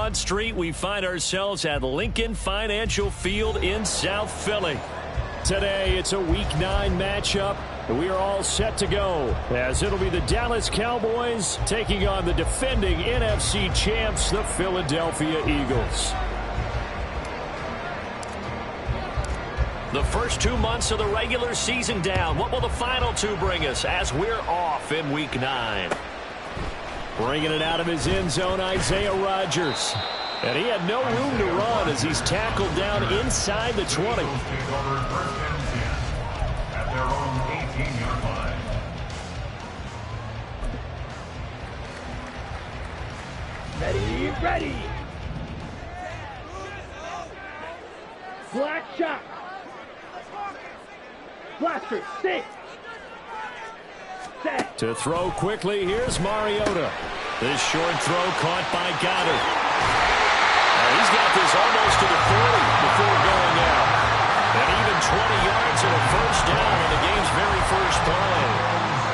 Broad Street, we find ourselves at Lincoln Financial Field in South Philly. Today, it's a Week 9 matchup. We are all set to go, as it'll be the Dallas Cowboys taking on the defending NFC champs, the Philadelphia Eagles. The first 2 months of the regular season down. What will the final 2 bring us as we're off in Week 9? Bringing it out of his end zone, Isaiah Rodgers. And he had no room to run as he's tackled down inside the 20. At their own 18-yard line. Ready. Black shot. Blaster, stick. Set. To throw quickly, here's Mariota. This short throw caught by Goddard. He's got this almost to the 40 before going out. And even 20 yards and a first down on the game's very first play.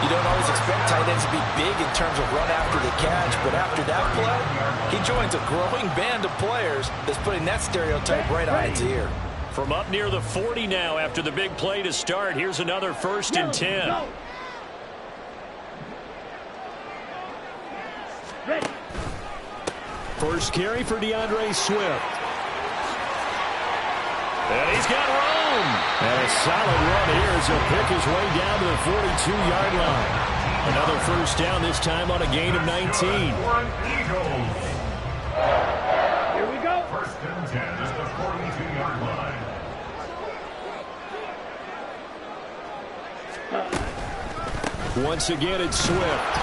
You don't always expect tight ends to be big in terms of run after the catch, but after that play, he joins a growing band of players that's putting that stereotype right on its ear. From up near the 40 now after the big play to start, here's another 1st and 10. Go. Ready. First carry for DeAndre Swift. And he's got room. And a solid run here as he'll pick his way down to the 42-yard line. Another first down, this time on a gain of 19. Eagles. Here we go. 1st and 10 at the 42-yard line. Once again, it's Swift.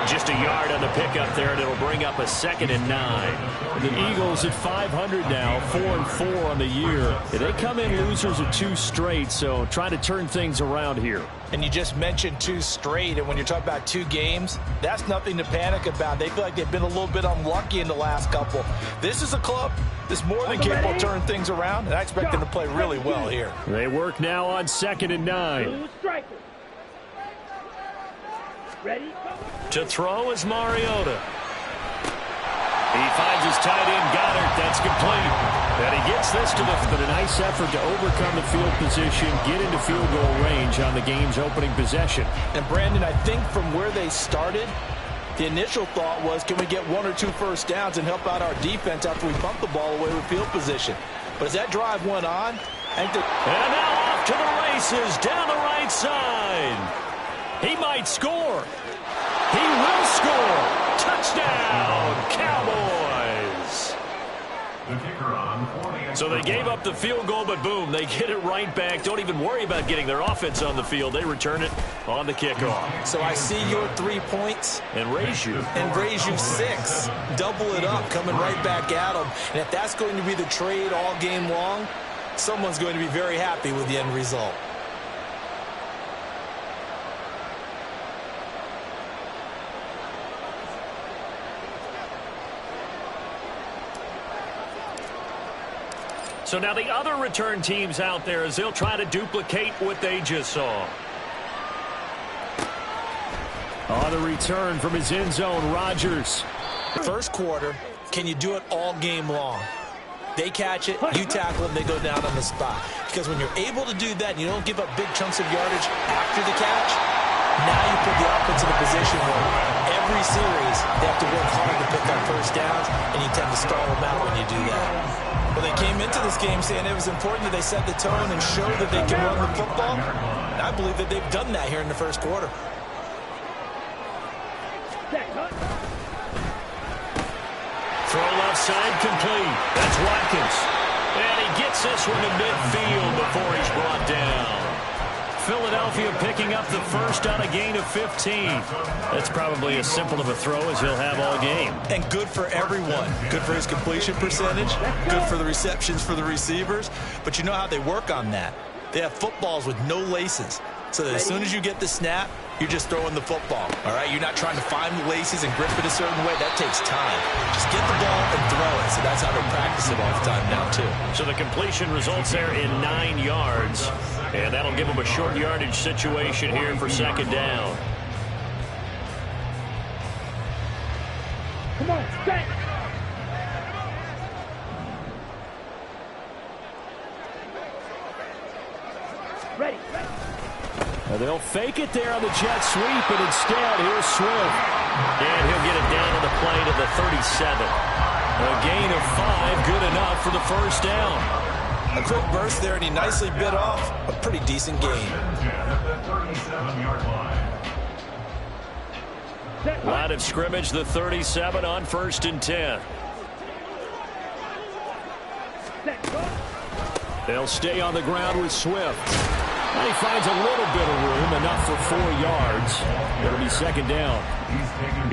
Just a yard on the pickup there, and it'll bring up a 2nd and 9. The Eagles at 500 now, 4-4 on the year. They come in losers of 2 straight, so trying to turn things around here. And you just mentioned 2 straight, and when you're talking about 2 games, that's nothing to panic about. They feel like they've been a little bit unlucky in the last couple. This is a club that's more than capable of turning things around, and I expect them to play really well here. They work now on 2nd and 9. 2 strikers. Ready? To throw is Mariota. He finds his tight end, Goddard. That's complete. And he gets this to but a nice effort to overcome the field position, get into field goal range on the game's opening possession. And, Brandon, I think from where they started, the initial thought was, can we get 1 or 2 first downs and help out our defense after we bump the ball away with field position? But as that drive went on, I think and now off to the races down the right side. He might score. He will score. Touchdown, Cowboys. The kicker on 40. So they gave up the field goal, but boom, they get it right back. Don't even worry about getting their offense on the field. They return it on the kickoff. So I see your 3 points. And raise you. And raise you 6. Double it up, coming right back at them. And if that's going to be the trade all game long, someone's going to be very happy with the end result. So now the other return teams out there as they'll try to duplicate what they just saw. On the return from his end zone, Rodgers. First quarter, can you do it all game long? They catch it, you tackle them, they go down on the spot. Because when you're able to do that and you don't give up big chunks of yardage after the catch, now you put the offense in a position where every series they have to work hard to pick up first downs, and you tend to stall them out when you do that. Well, they came into this game saying it was important that they set the tone and show that they can run the football. And I believe that they've done that here in the first quarter. Throw left side complete. That's Watkins. And he gets this one to midfield before he's brought down. Philadelphia picking up the first on a gain of 15. That's probably as simple of a throw as he'll have all game. And good for everyone. Good for his completion percentage. Good for the receptions for the receivers. But you know how they work on that. They have footballs with no laces. So that as soon as you get the snap, you're just throwing the football. All right? You're not trying to find the laces and grip it a certain way. That takes time. Just get the ball and throw it. So that's how they practice it all the time now, too. So the completion results there in 9 yards. And that'll give them a short yardage situation here for 2nd down. Come on. Set. Ready. Now they'll fake it there on the jet sweep, and instead, here's Swift. And he'll get it down on the play to the 37. A gain of 5, good enough for the first down. A quick burst there, and he nicely bit off a pretty decent gain. At the 37-yard line. Line of scrimmage, the 37 on 1st and 10. They'll stay on the ground with Swift. And he finds a little bit of room, enough for 4 yards. It'll be 2nd down.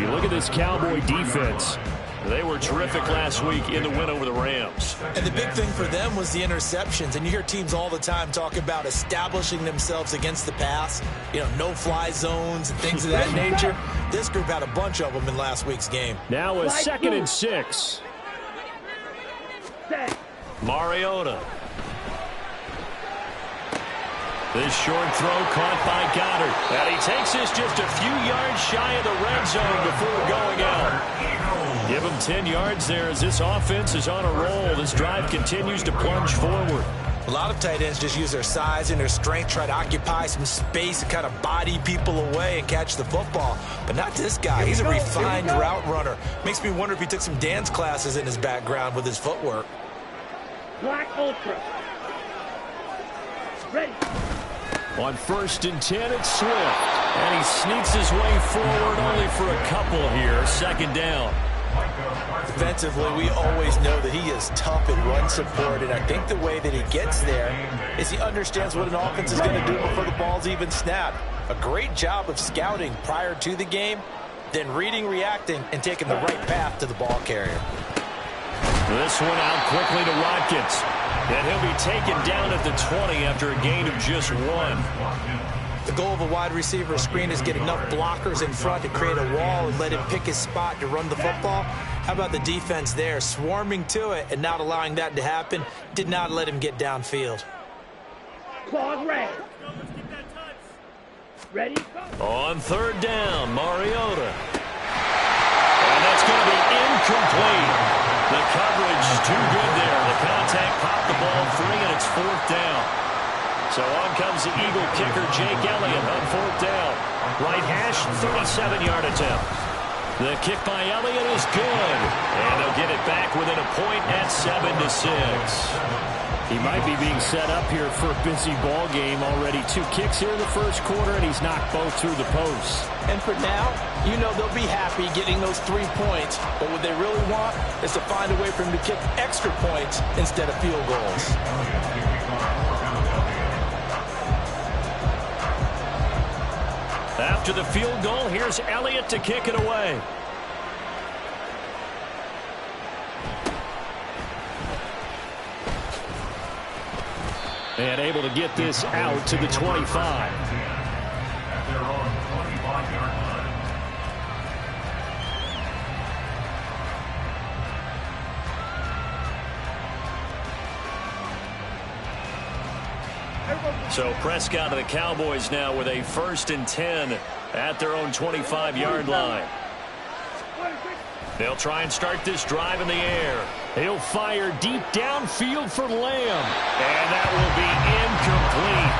You look at this Cowboy defense. They were terrific last week in the win over the Rams. And the big thing for them was the interceptions. And you hear teams all the time talk about establishing themselves against the pass. You know, no-fly zones and things of that nature. This group had a bunch of them in last week's game. Now a 2nd and 6. Mariota. This short throw caught by Goddard. And he takes this just a few yards shy of the red zone before going out. Give him 10 yards there as this offense is on a roll. This drive continues to plunge forward. A lot of tight ends just use their size and their strength, try to occupy some space and kind of body people away and catch the football. But not this guy. He's a refined route runner. Makes me wonder if he took some dance classes in his background with his footwork. Black Ultra. Ready. On 1st and 10, it's Swift. And he sneaks his way forward only for a couple here. 2nd down. Defensively, we always know that he is tough at run support, and I think the way that he gets there is he understands what an offense is going to do before the ball's even snapped. A great job of scouting prior to the game, then reading, reacting, and taking the right path to the ball carrier. This one out quickly to Watkins. And he'll be taken down at the 20 after a gain of just 1. The goal of a wide receiver screen is get enough blockers in front to create a wall and let him pick his spot to run the football. How about the defense there, swarming to it and not allowing that to happen? Did not let him get downfield. Claws red. Ready? On 3rd down, Mariota. And that's going to be incomplete. The coverage is too good there. The contact popped the ball free, and it's 4th down. So on comes the Eagle kicker, Jake Elliott, on 4th down. Right hash, 37-yard attempt. The kick by Elliott is good. And they'll get it back within a point at 7-6. He might be being set up here for a busy ball game. Already 2 kicks here in the first quarter, and he's knocked both through the posts. And for now, you know they'll be happy getting those 3 points. But what they really want is to find a way for him to kick extra points instead of field goals. After the field goal, here's Elliott to kick it away. And able to get this out to the 25. At their own 25-yard line. So Prescott and the Cowboys now with a 1st and 10 at their own 25-yard line. They'll try and start this drive in the air. He'll fire deep downfield for Lamb. And that will be incomplete.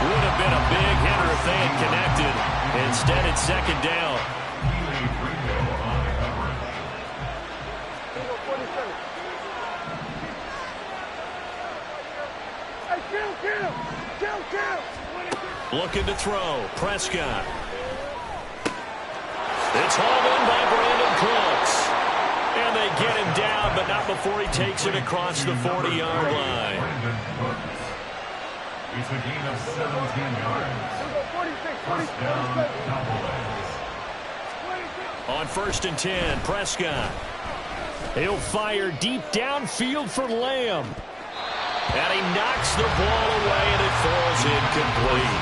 Would have been a big hitter if they had connected. Instead, it's 2nd down. Looking to throw. Prescott. It's hauled in by Brandon Cooks. And they get him down, but not before he takes it across the 40-yard line. It's a gain of 17 yards. First down, Cowboys. On 1st and 10, Prescott. He'll fire deep downfield for Lamb. And he knocks the ball away, and it falls incomplete.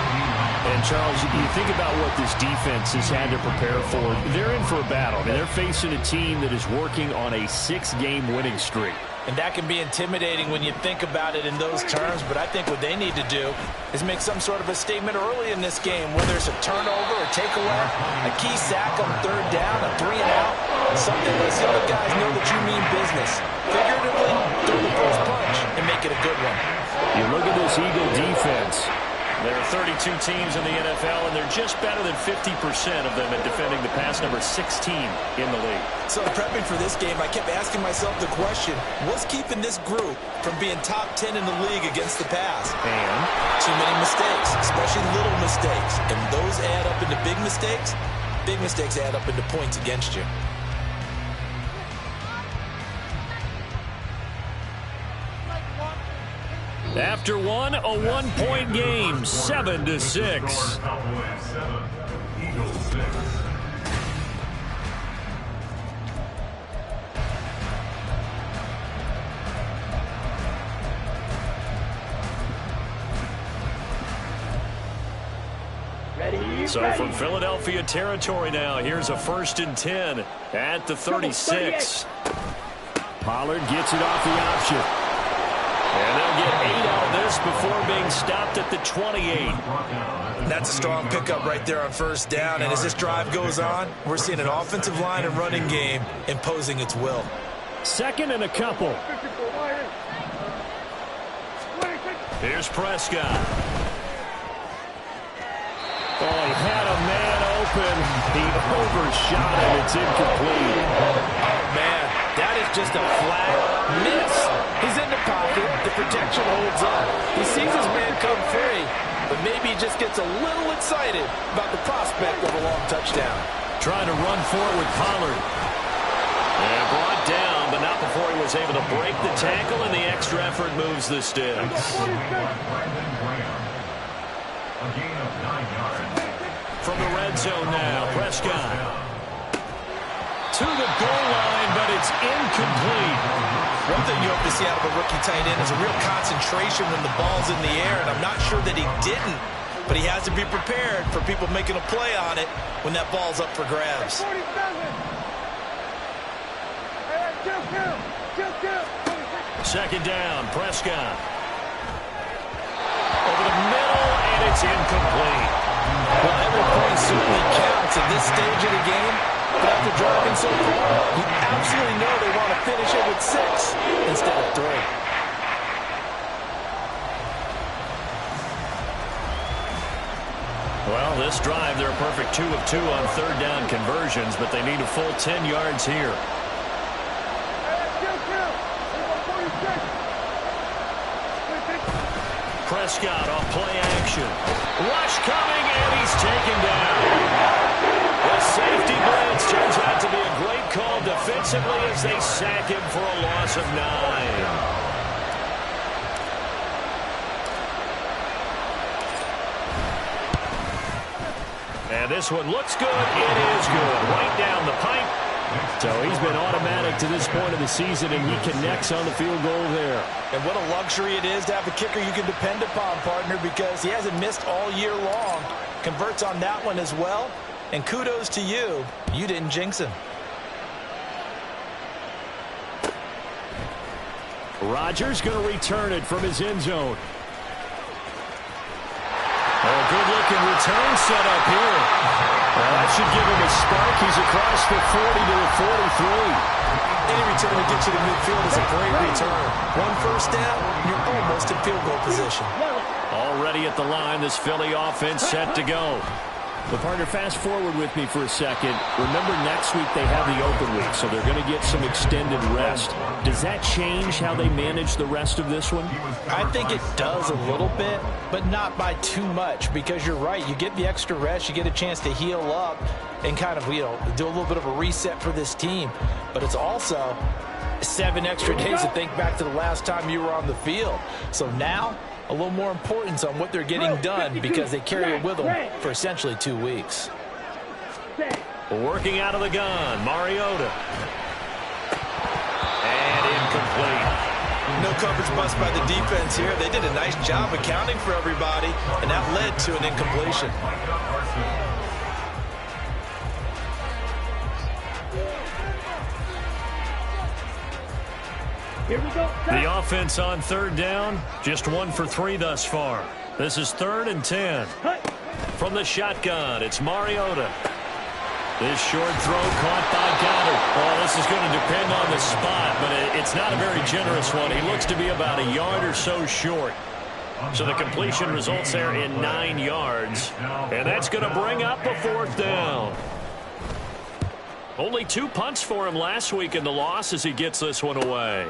And, Charles, you think about what this defense has had to prepare for. They're in for a battle. I mean, they're facing a team that is working on a 6-game winning streak. And that can be intimidating when you think about it in those terms, but I think what they need to do is make some sort of a statement early in this game, whether it's a turnover or takeaway, a key sack on 3rd down, a 3-and-out. Something lets the other guys know that you mean business. Figuratively, throw the first punch and make it a good one. You look at this Eagle defense. There are 32 teams in the NFL, and they're just better than 50% of them at defending the pass, number 16 in the league. So prepping for this game, I kept asking myself the question, what's keeping this group from being top 10 in the league against the pass? And too many mistakes, especially little mistakes. And those add up into big mistakes. Big mistakes add up into points against you. after one, a one-point game, 7-6. So from Philadelphia territory now, here's a 1st and 10 at the 36. Pollard gets it off the option. And they'll get 8 out of this before being stopped at the 28. That's a strong pickup right there on 1st down. And as this drive goes on, we're seeing an offensive line and running game imposing its will. 2nd and a couple. Here's Prescott. Oh, he had a man open. He overshot it. It's incomplete. Oh, man, that is just a flat miss. He's in the pocket. The protection holds up. He sees his man come free, but maybe he just gets a little excited about the prospect of a long touchdown. Trying to run forward with Pollard. And brought down, but not before he was able to break the tackle, and the extra effort moves the sticks. A gain of 9 yards. From the red zone now, Prescott. To the goal line, but it's incomplete. One thing you hope to see out of a rookie tight end is a real concentration when the ball's in the air, and I'm not sure that he didn't, but he has to be prepared for people making a play on it when that ball's up for grabs. 47. Second down, Prescott. Over the middle, and it's incomplete. Well, every point certainly counts at this stage of the game, but after driving so far, you absolutely know they want to finish it with 6 instead of 3. Well, this drive, they're a perfect 2 of 2 on 3rd down conversions, but they need a full 10 yards here. Prescott off play action. Rush coming, and he's taken down. The safety blitz turns out to be a great call defensively as they sack him for a loss of 9. And this one looks good. It is good. Right down the pipe. So he's been automatic to this point of the season, and he connects on the field goal there. And what a luxury it is to have a kicker you can depend upon, partner, because he hasn't missed all year long. Converts on that one as well. And kudos to you. You didn't jinx him. Rodgers going to return it from his end zone. Oh, good-looking return set up here. Well, that should give him a spark. He's across the 40 to the 43. Any return to get you to midfield is a great return. 1 first down, you're almost in field goal position. Already at the line, this Philly offense set to go. But, partner, fast forward with me for a second. Remember, next week they have the open week, so they're going to get some extended rest. Does that change how they manage the rest of this one? I think it does a little bit, but not by too much, because you're right. You get the extra rest. You get a chance to heal up and kind of, do a little bit of a reset for this team. But it's also 7 extra days to think back to the last time you were on the field. So now, a little more importance on what they're getting done because they carry it with them for essentially 2 weeks. Working out of the gun, Mariota. And incomplete. No coverage bust by the defense here. They did a nice job accounting for everybody, and that led to an incompletion. Here we go. The offense on 3rd down, just 1 for 3 thus far. This is 3rd and 10. From the shotgun, it's Mariota. This short throw caught by Goddard. Well, this is going to depend on the spot, but it's not a very generous one. He looks to be about a yard or so short. So the completion results there in 9 yards. And that's going to bring up a 4th down. Only 2 punts for him last week in the loss as he gets this one away.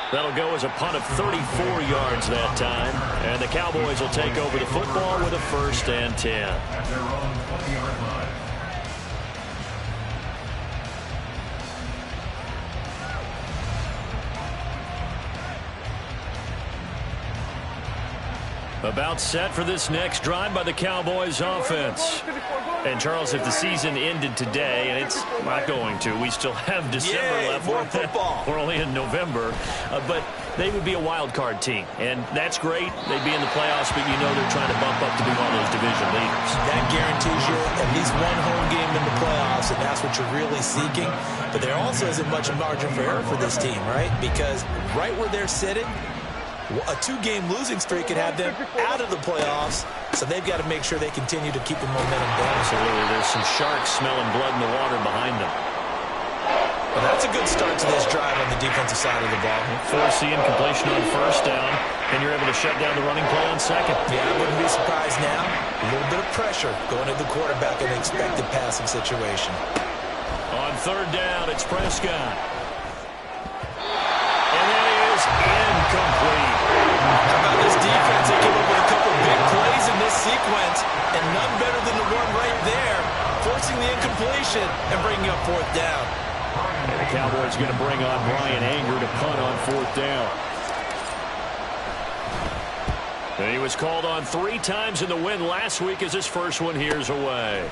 That'll go as a punt of 34 yards that time. And the Cowboys will take over the football with a 1st and 10. At their own 20-yard line. About set for this next drive by the Cowboys offense. And Charles, if the season ended today, and it's not going to, we still have December left. More football. We're only in November, but they would be a wild card team, and that's great. They'd be in the playoffs, but you know they're trying to bump up to be one of those division leaders. That guarantees you at least one home game in the playoffs, and that's what you're really seeking. But there also isn't much margin for error for this team, right? Because right where they're sitting, a 2-game losing streak could have them out of the playoffs, so they've got to make sure they continue to keep the momentum going. Absolutely. There's some sharks smelling blood in the water behind them. Well, that's a good start to this drive on the defensive side of the ball. Force the incompletion on 1st down, and you're able to shut down the running play on 2nd. Yeah, I wouldn't be surprised now. A little bit of pressure going to the quarterback in an expected passing situation. On 3rd down, it's Prescott. And that is incomplete. How about this defense? They came up with a couple big plays in this sequence, and none better than the one right there, forcing the incompletion and bringing up 4th down. And the Cowboys going to bring on Brian Anger to punt on 4th down. And he was called on 3 times in the win last week as his first one here's away.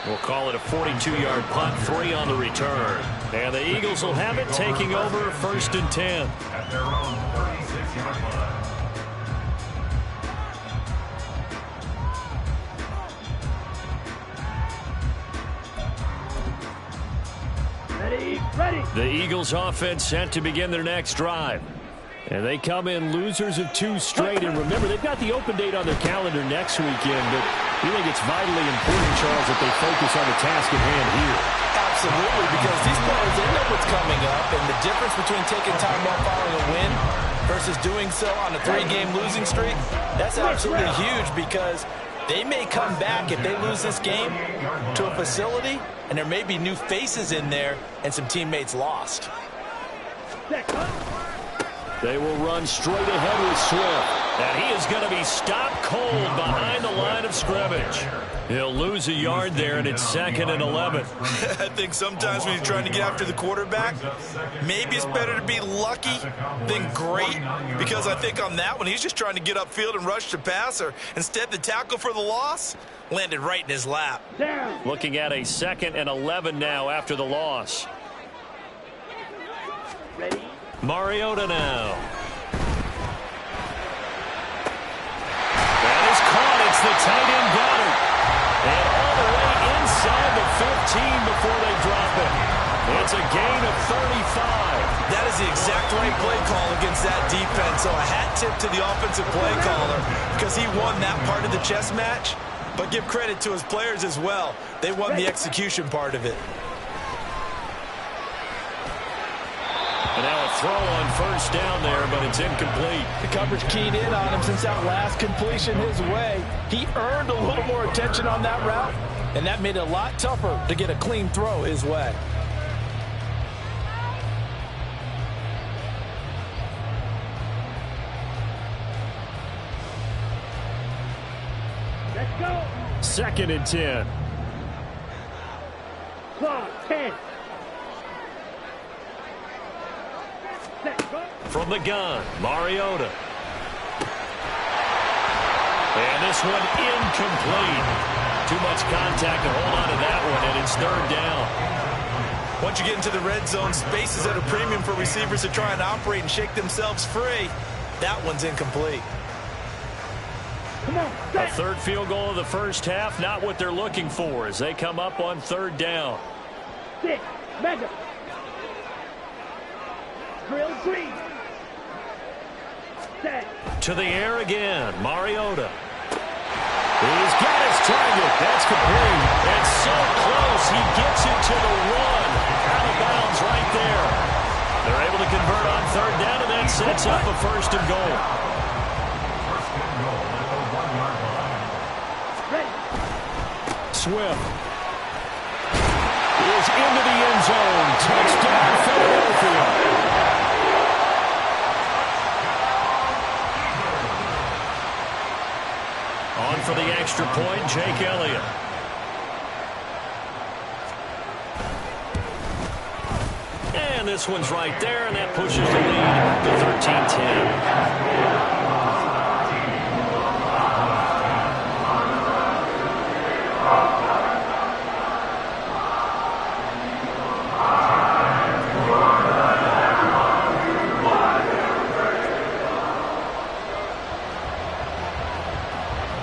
We'll call it a 42-yard punt, 3 on the return. And the Eagles will have it, taking over 1st and 10. At their own 36-yard line. Ready. The Eagles offense set to begin their next drive. And they come in losers of 2 straight. And remember, they've got the open date on their calendar next weekend, but we think it's vitally important, Charles, that they focus on the task at hand here. Absolutely, because these players, they know what's coming up, and the difference between taking time off following a win versus doing so on a 3-game losing streak, that's absolutely huge, because they may come back if they lose this game to a facility, and there may be new faces in there and some teammates lost. They will run straight ahead with Swift. And he is going to be stopped cold behind the line of scrimmage. He'll lose a yard there, and it's 2nd and 11. I think sometimes when you're trying to get after the quarterback, maybe it's better to be lucky than great, because I think on that one, he's just trying to get upfield and rush the passer. Instead, the tackle for the loss landed right in his lap. Looking at a 2nd and 11 now after the loss. Ready. Mariota now. That is caught. It's the tight end Goddard. And all the way inside the 15 before they drop it. It's a gain of 35. That is the exact right play call against that defense. So a hat tip to the offensive play caller, because he won that part of the chess match. But give credit to his players as well. They won the execution part of it. And now a throw on 1st down there, but it's incomplete. The coverage keyed in on him since that last completion his way. He earned a little more attention on that route, and that made it a lot tougher to get a clean throw his way. Let's go. 2nd and 10. Clock 10. From the gun, Mariota. And this one incomplete. Too much contact to hold on to that one, and it's 3rd down. Once you get into the red zone, space is at a premium for receivers to try and operate and shake themselves free. That one's incomplete. Come on. A 3rd field goal of the 1st half, not what they're looking for as they come up on 3rd down. 6. Mega. Drill green. Set. To the air again, Mariota. He's got his target. That's complete. And so close, he gets it to the one. Out of bounds right there. They're able to convert on third down, and that sets up a first and goal. Swift is into the end zone. Touchdown, Philadelphia. On for the extra point, Jake Elliott. And this one's right there, and that pushes the lead to 13-10.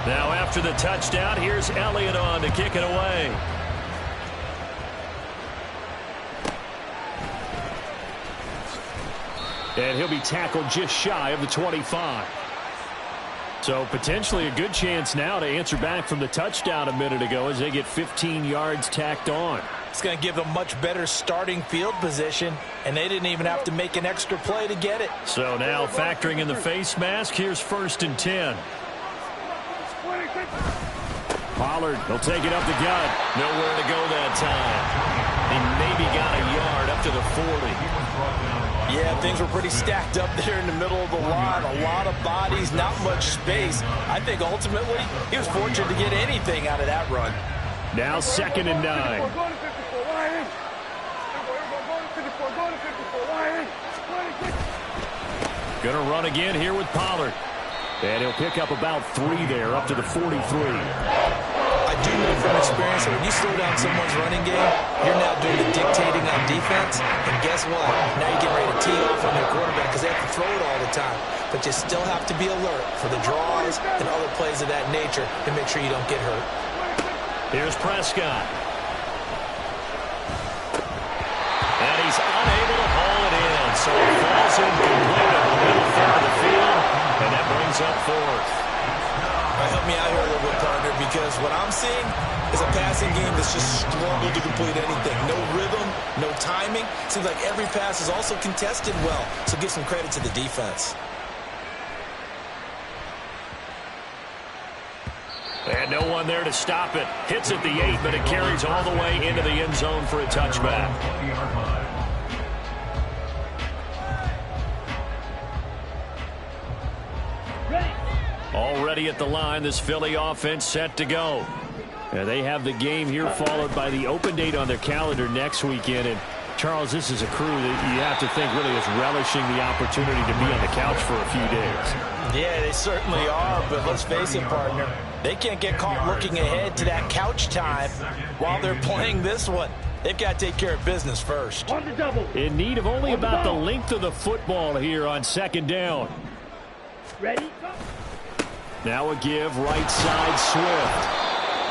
Now after the touchdown, here's Elliott on to kick it away. And he'll be tackled just shy of the 25. So potentially a good chance now to answer back from the touchdown a minute ago as they get 15 yards tacked on. It's going to give them much better starting field position, and they didn't even have to make an extra play to get it. So now factoring in the face mask, here's 1st and 10. Pollard, he'll take it up the gut. Nowhere to go that time. He maybe got a yard up to the 40. Yeah, things were pretty stacked up there in the middle of the line. A lot of bodies, not much space. I think ultimately he was fortunate to get anything out of that run. Now 2nd and 9. Gonna run again here with Pollard. And he'll pick up about 3 there, up to the 43. I do know from experience that when you slow down someone's running game, you're now doing the dictating on defense. And guess what? Now you get ready to tee off on their quarterback because they have to throw it all the time. But you still have to be alert for the draws and other plays of that nature to make sure you don't get hurt. Here's Prescott. And he's unable to haul it in. So it falls incomplete in the middle third of the field. And that brings up 4th. Help me out here a little bit, partner, because what I'm seeing is a passing game that's just struggled to complete anything. No rhythm, no timing. Seems like every pass is also contested well. So give some credit to the defense. And no one there to stop it. Hits at the 8, but it carries all the way into the end zone for a touchback. Already at the line, this Philly offense set to go. And they have the game here followed by the open date on their calendar next weekend. And Charles, this is a crew that you have to think really is relishing the opportunity to be on the couch for a few days. Yeah, they certainly are, but let's face it, partner. They can't get caught looking ahead to that couch time while they're playing this one. They've got to take care of business first. On the double. In need of only about the length of the football here on 2nd down. Ready? Now a give right side Swift.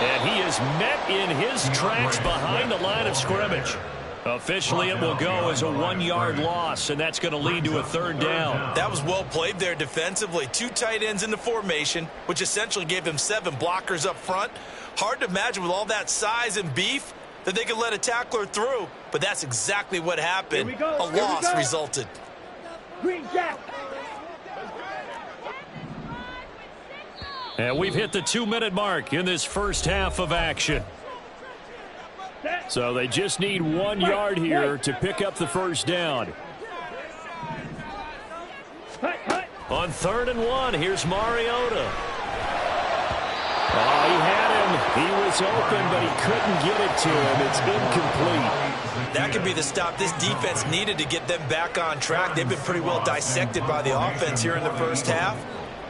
And he is met in his tracks behind the line of scrimmage. Officially, it will go as a 1-yard loss, and that's going to lead to a 3rd down. That was well played there defensively. 2 tight ends in the formation, which essentially gave them 7 blockers up front. Hard to imagine with all that size and beef that they could let a tackler through, but that's exactly what happened. A loss resulted. Green Jack. And we've hit the 2-minute mark in this first half of action. So they just need 1 yard here to pick up the first down. On 3rd and 1, here's Mariota. Oh, he had him. He was open, but he couldn't get it to him. It's incomplete. That could be the stop this defense needed to get them back on track. They've been pretty well dissected by the offense here in the first half.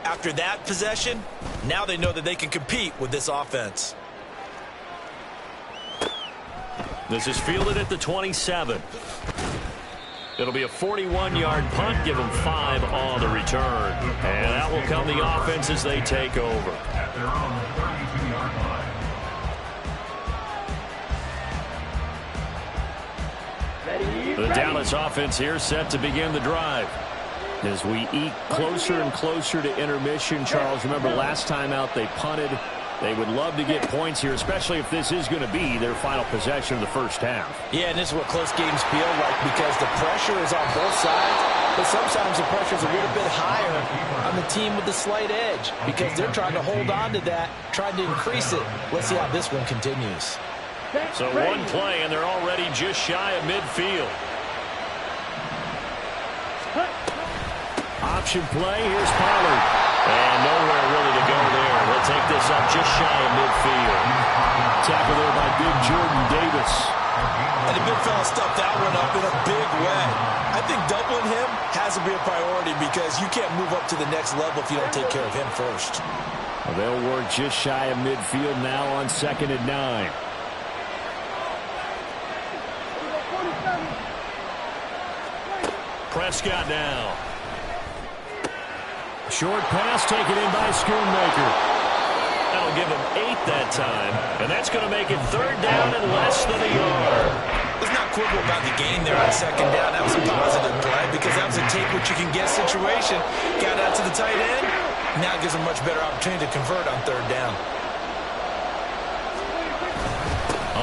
After that possession, now they know that they can compete with this offense. This is fielded at the 27. It'll be a 41-yard punt, give them 5 on the return. And that will come the offense as they take over. At their own 32-yard line. The Dallas offense here set to begin the drive. As we eke closer and closer to intermission, Charles, remember last time out they punted. They would love to get points here, especially if this is going to be their final possession of the first half. Yeah, and this is what close games feel like because the pressure is on both sides, but sometimes the pressure is a little bit higher on the team with the slight edge because they're trying to hold on to that, trying to increase it. Let's see how this one continues. So one play, and they're already just shy of midfield. Option play, here's Pollard. And nowhere really to go there. They'll take this up just shy of midfield. Tackle there by big Jordan Davis. And the big fella stuffed that one up in a big way. I think doubling him has to be a priority because you can't move up to the next level if you don't take care of him first. Well, they'll work just shy of midfield now on 2nd and 9. Prescott now. Short pass taken in by Schoonmaker. That'll give him 8 that time. And that's going to make it 3rd down and less than a yard. Let's not quibble about the gain there on 2nd down. That was a positive play because that was a take-what-you-can-get situation. Got out to the tight end. Now it gives him a much better opportunity to convert on 3rd down.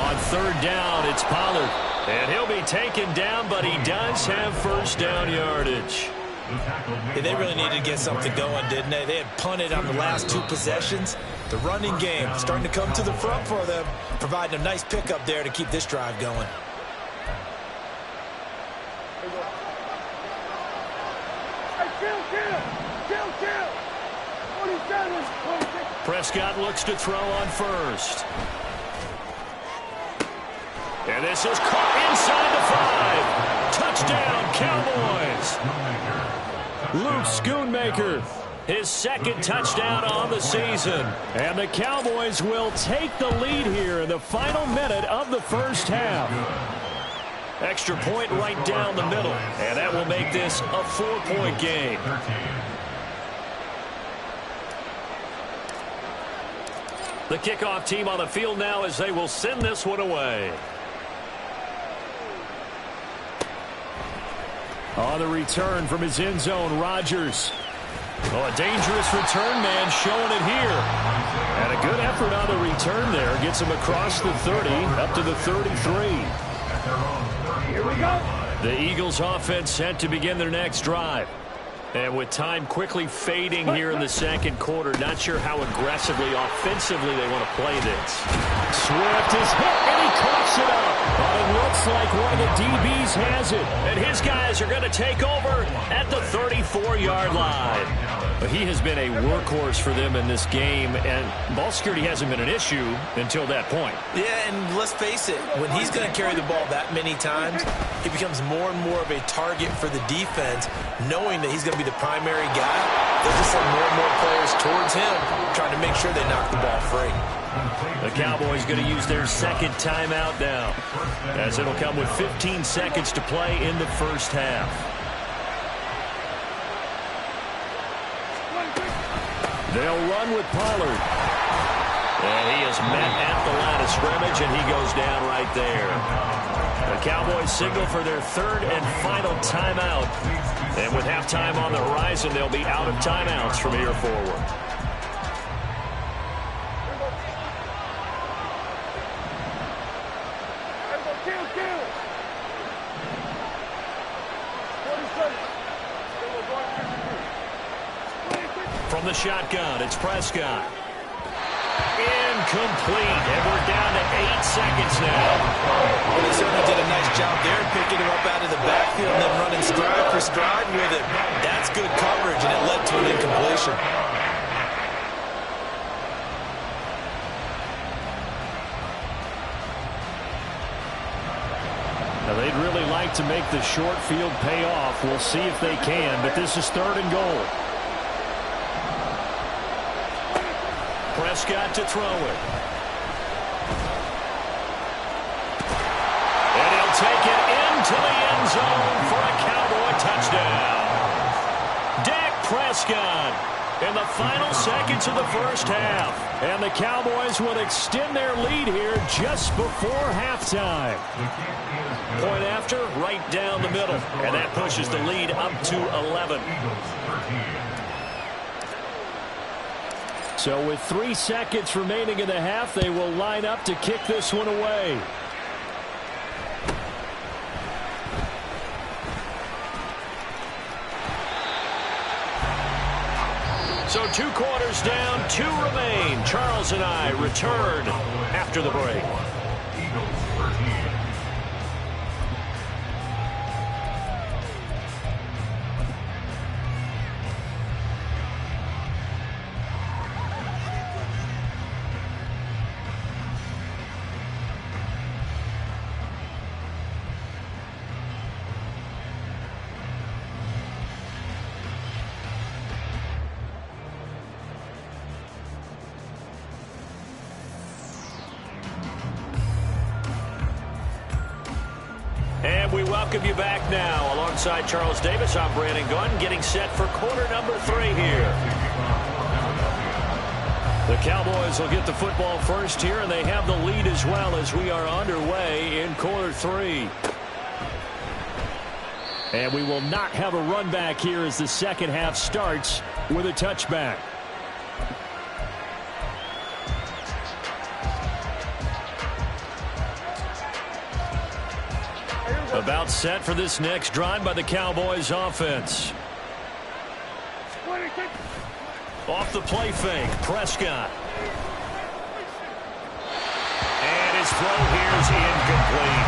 On 3rd down, it's Pollard. And he'll be taken down, but he does have first down yardage. Yeah, they really needed to get something going, didn't they? They had punted on the last 2 possessions. The running game starting to come to the front for them, providing a nice pickup there to keep this drive going. Prescott looks to throw on 1st. And this is caught inside the 5. Touchdown, Cowboys. Luke Schoonmaker, his 2nd touchdown on the season. And the Cowboys will take the lead here in the final minute of the first half. Extra point right down the middle. And that will make this a 4-point game. The kickoff team on the field now as they will send this one away. On the return from his end zone, Rodgers. Oh, a dangerous return man showing it here. And a good effort on the return there. Gets him across the 30, up to the 33. Here we go. The Eagles offense set to begin their next drive. And with time quickly fading here in the 2nd quarter, not sure how aggressively, offensively they want to play this. Swift is hit, and he coughs it up. But it looks like one of the DBs has it. And his guys are going to take over at the 34-yard line. But he has been a workhorse for them in this game, and ball security hasn't been an issue until that point. Yeah, and let's face it, when he's going to carry the ball that many times, he becomes more and more of a target for the defense, knowing that he's going to be the primary guy. They'll just send more and more players towards him, trying to make sure they knock the ball free. The Cowboys going to use their 2nd timeout now, as it'll come with 15 seconds to play in the first half. They'll run with Pollard. And he is met at the line of scrimmage, and he goes down right there. The Cowboys signal for their 3rd and final timeout. And with halftime on the horizon, they'll be out of timeouts from here forward. From the shotgun, it's Prescott. Incomplete, and we're down to 8 seconds now. Well, they certainly did a nice job there, picking him up out of the backfield and then running stride for stride with it. That's good coverage, and it led to an incompletion. Now, they'd really like to make the short field pay off. We'll see if they can, but this is 3rd and goal. Prescott to throw it. And he'll take it into the end zone for a Cowboy touchdown. Dak Prescott in the final seconds of the first half. And the Cowboys will extend their lead here just before halftime. Point after, right down the middle. And that pushes the lead up to 11. So with 3 seconds remaining in the half, they will line up to kick this one away. So 2 quarters down, 2 remain. Charles and I return after the break. And we welcome you back now. Alongside Charles Davis, I'm Brandon Gunn, getting set for quarter number 3 here. The Cowboys will get the football first here, and they have the lead as well as we are underway in quarter 3. And we will not have a run back here as the second half starts with a touchback. About set for this next drive by the Cowboys offense. Off the play fake, Prescott. And his throw here is incomplete.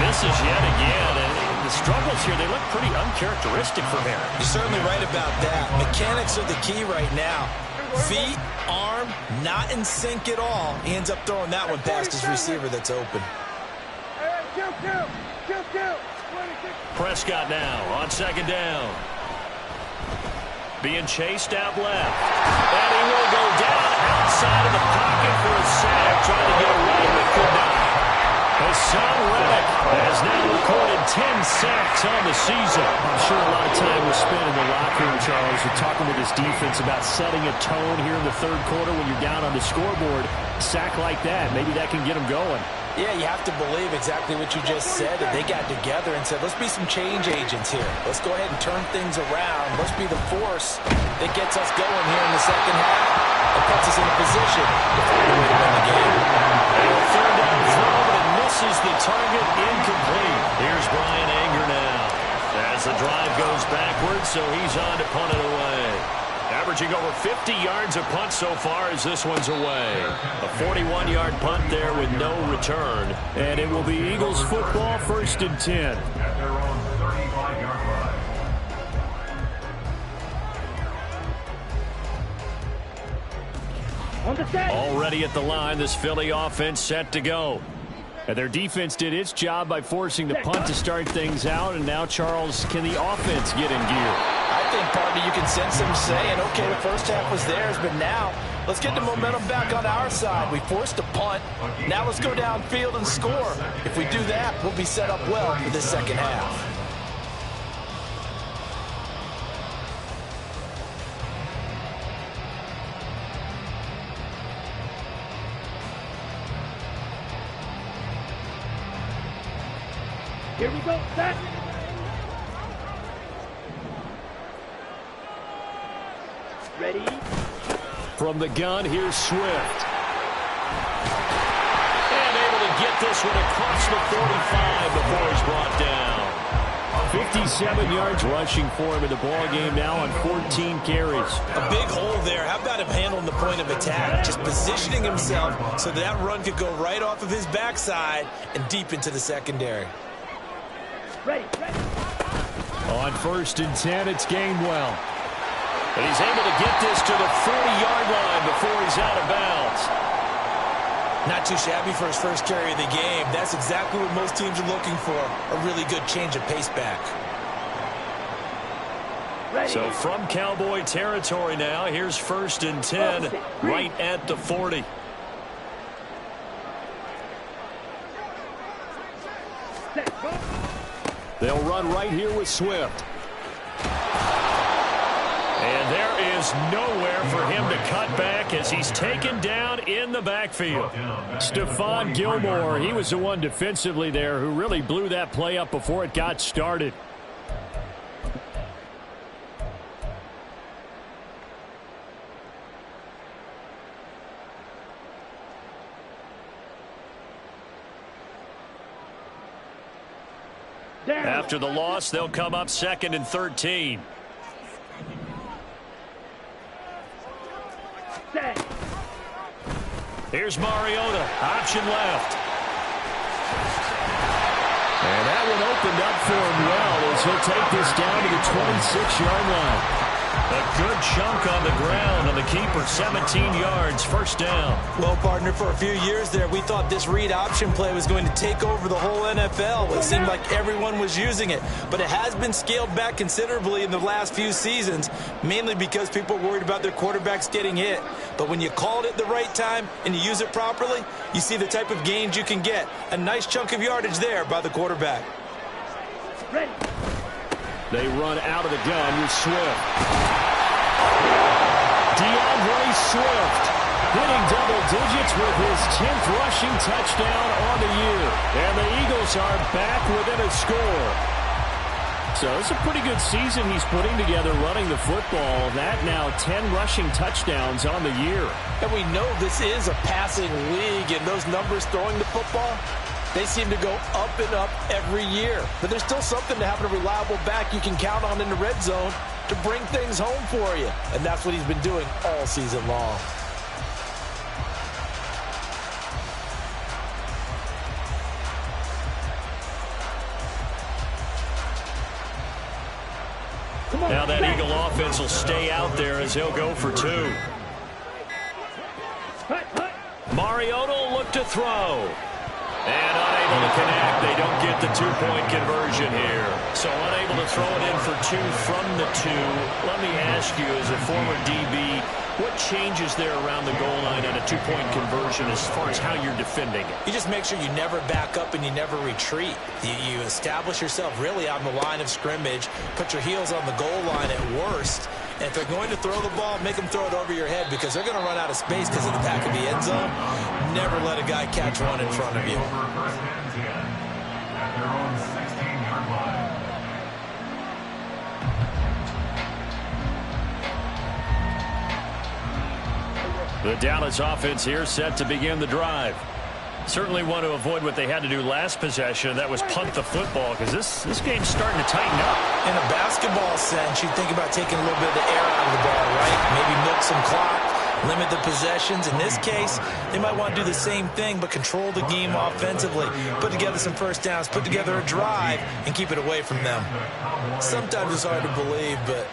Misses yet again, and the struggles here, they look pretty uncharacteristic for him. You're certainly right about that. Mechanics are the key right now. Feet, arm, not in sync at all. He ends up throwing that one past his receiver that's open. Prescott now on second down. Being chased out left. And he will go down outside of the pocket for a sack. Trying to get away, but could not. Hassan Reddick has now recorded 10 sacks on the season. I'm sure a lot of time was spent in the locker room, Charles, with talking with this defense about setting a tone here in the third quarter when you're down on the scoreboard. Sack like that, maybe that can get them going. Yeah, you have to believe exactly what you just said, that they got together and said, let's be some change agents here. Let's go ahead and turn things around. Let's be the force that gets us going here in the second half and puts us in a position to find a way to win the game. And third down throw, but it misses the target, incomplete. Here's Brian Anger now. As the drive goes backwards, so he's on to punt it away. Averaging over 50 yards a punt so far as this one's away. A 41-yard punt there with no return. And it will be Eagles football, 1st and 10. At their own 35-yard line. Already at the line, this Philly offense set to go. And their defense did its job by forcing the punt to start things out. And now, Charles, can the offense get in gear? I think, partner, you can sense them saying, okay, the first half was theirs, but now let's get the momentum back on our side. We forced a punt. Now let's go downfield and score. If we do that, we'll be set up well for this second half. Here we go, set. Ready? From the gun, here's Swift. And able to get this one across the 45 before he's brought down. 57 yards rushing for him in the ball game now on 14 carries. A big hole there. How about him handling the point of attack? Just positioning himself so that run could go right off of his backside and deep into the secondary. Ready, ready. On 1st and 10, it's Gainwell. And he's able to get this to the 40-yard line before he's out of bounds. Not too shabby for his first carry of the game. That's exactly what most teams are looking for, a really good change of pace back. Ready. So from Cowboy territory now, here's 1st and 10 right at the 40. Set, go. They'll run right here with Swift. And there is was nowhere for him to cut back as he's taken down in the backfield. Stephon Gilmore, he was the one defensively there who really blew that play up before it got started. After the loss, they'll come up 2nd and 13. Here's Mariota, option left. And that one opened up for him well as he'll take this down to the 26-yard line. A good chunk on the ground on the keeper, 17 yards, first down. Well, partner, for a few years there, we thought this read option play was going to take over the whole NFL. It seemed like everyone was using it, but it has been scaled back considerably in the last few seasons, mainly because people are worried about their quarterbacks getting hit. But when you call it at the right time and you use it properly, you see the type of gains you can get. A nice chunk of yardage there by the quarterback. Ready. They run out of the gun with Swift. DeAndre Swift hitting double digits with his 10th rushing touchdown on the year. And the Eagles are back within a score. So it's a pretty good season he's putting together running the football. That now 10 rushing touchdowns on the year. And we know this is a passing league, and those numbers throwing the football, they seem to go up and up every year. But there's still something to having a reliable back you can count on in the red zone to bring things home for you. And that's what he's been doing all season long. Now that Eagle offense will stay out there as he'll go for 2. Mariota will look to throw. And unable to connect. They don't get the 2-point conversion here. So unable to throw it in for 2 from the 2. Let me ask you, as a former DB, what changes there around the goal line on a 2-point conversion as far as how you're defending it? You just make sure you never back up and you never retreat. You establish yourself really on the line of scrimmage, put your heels on the goal line at worst, and if they're going to throw the ball, make them throw it over your head because they're going to run out of space because of the back of the end zone. Never let a guy catch one in front of you. First and 10 at their own 16-yard line. The Dallas offense here set to begin the drive. Certainly want to avoid what they had to do last possession. That was punt the football because this game's starting to tighten up. In a basketball sense, you think about taking a little bit of the air out of the ball, right? Maybe milk some clock, limit the possessions. In this case, they might want to do the same thing but control the game offensively. Put together some first downs, put together a drive, and keep it away from them. Sometimes it's hard to believe, but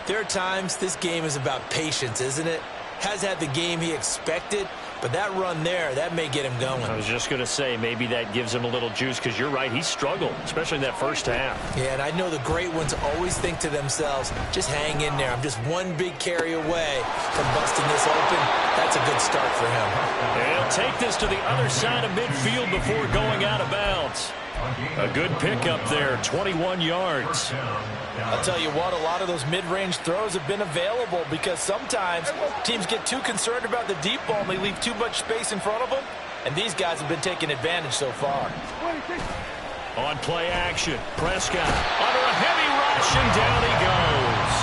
there are times this game is about patience, isn't it? Has had the game he expected, but that run there, that may get him going. I was just going to say, maybe that gives him a little juice because you're right, he struggled, especially in that first half. Yeah, and I know the great ones always think to themselves, just hang in there. I'm just one big carry away from busting this open. That's a good start for him. He'll take this to the other side of midfield before going out of bounds. A good pickup there, 21 yards. I'll tell you what, a lot of those mid-range throws have been available because sometimes teams get too concerned about the deep ball and they leave too much space in front of them, and these guys have been taking advantage so far. On play action, Prescott under a heavy rush, and down he goes.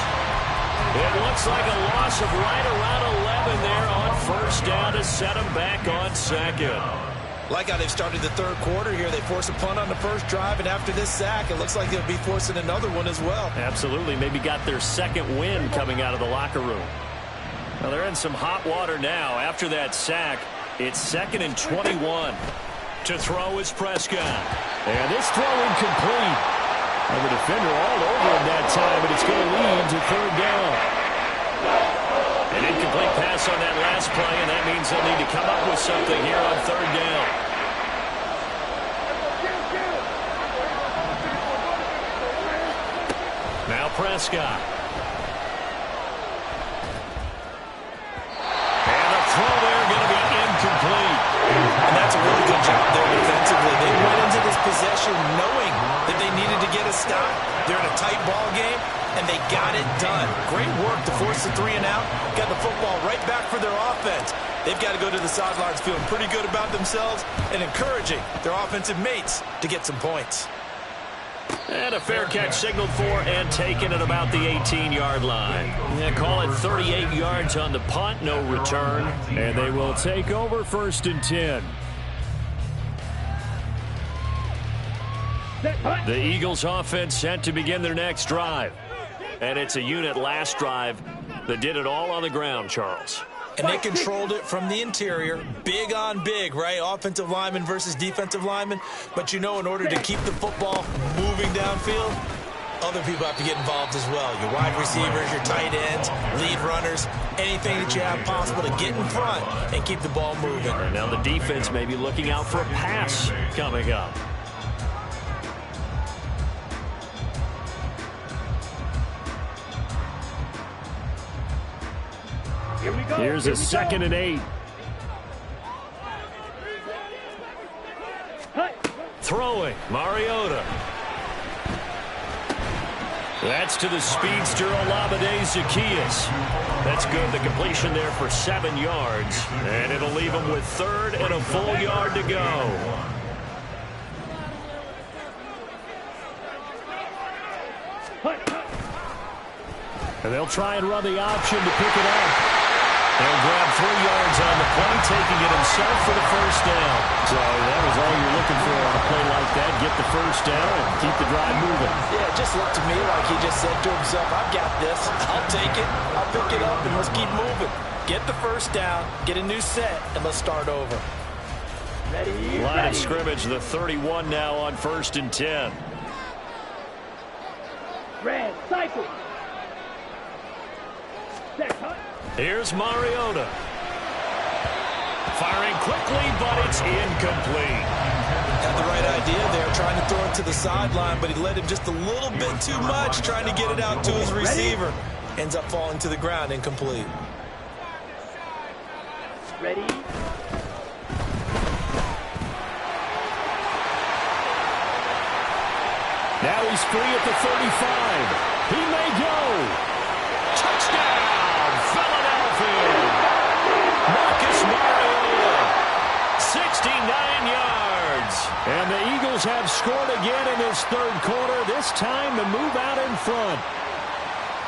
It looks like a loss of right around 11 there on first down to set him back on second. Like how they've started the third quarter here. They force a punt on the first drive, and after this sack, it looks like they'll be forcing another one as well. Absolutely. Maybe got their second win coming out of the locker room. Well, they're in some hot water now. After that sack, it's 2nd and 21. To throw is Prescott. And this throw incomplete. And the defender all over him that time, but it's going to lead to third down. An incomplete pass on that last play, and that means they'll need to come up with something here on third down. Now Prescott. And the throw there going to be incomplete. And that's a really good job there defensively. They went into this possession knowing that they needed to get a stop. They're in a tight ball game, and they got it done. Great work to force the 3 and out. Got the football right back for their offense. They've got to go to the sidelines feeling pretty good about themselves and encouraging their offensive mates to get some points. And a fair catch signaled for and taken at about the 18-yard line. Yeah, call it 38 yards on the punt, no return. And they will take over 1st and 10. The Eagles offense set to begin their next drive. And it's a unit last drive that did it all on the ground, Charles. And they controlled it from the interior, big on big, right? Offensive lineman versus defensive lineman. But you know, in order to keep the football moving downfield, other people have to get involved as well. Your wide receivers, your tight ends, lead runners, anything that you have possible to get in front and keep the ball moving. And now the defense may be looking out for a pass coming up. Here's a 2nd and 8. Throwing, Mariota. That's to the speedster, Olamide Zaccheaus. That's good. The completion there for 7 yards. And it'll leave him with 3rd and a full yard to go. And they'll try and run the option to pick it up. They'll grab 3 yards on the play, taking it himself for the 1st down. So that was all you're looking for on a play like that. Get the 1st down and keep the drive moving. Yeah, it just looked to me like he just said to himself, I've got this. I'll take it. I'll pick it up, and let's keep moving. Get the 1st down, get a new set, and let's start over. Line of scrimmage, the 31 now on 1st and 10. Red, cycle. Here's Mariota. Firing quickly, but it's incomplete. Had the right idea there, trying to throw it to the sideline, but he led him just a little bit too much, trying to get it out to his receiver. Ends up falling to the ground, incomplete. Ready? Now he's free at the 35. He may go. Touchdown, Philadelphia. Marcus Mariota, 69 yards. And the Eagles have scored again in this 3rd quarter, this time to move out in front.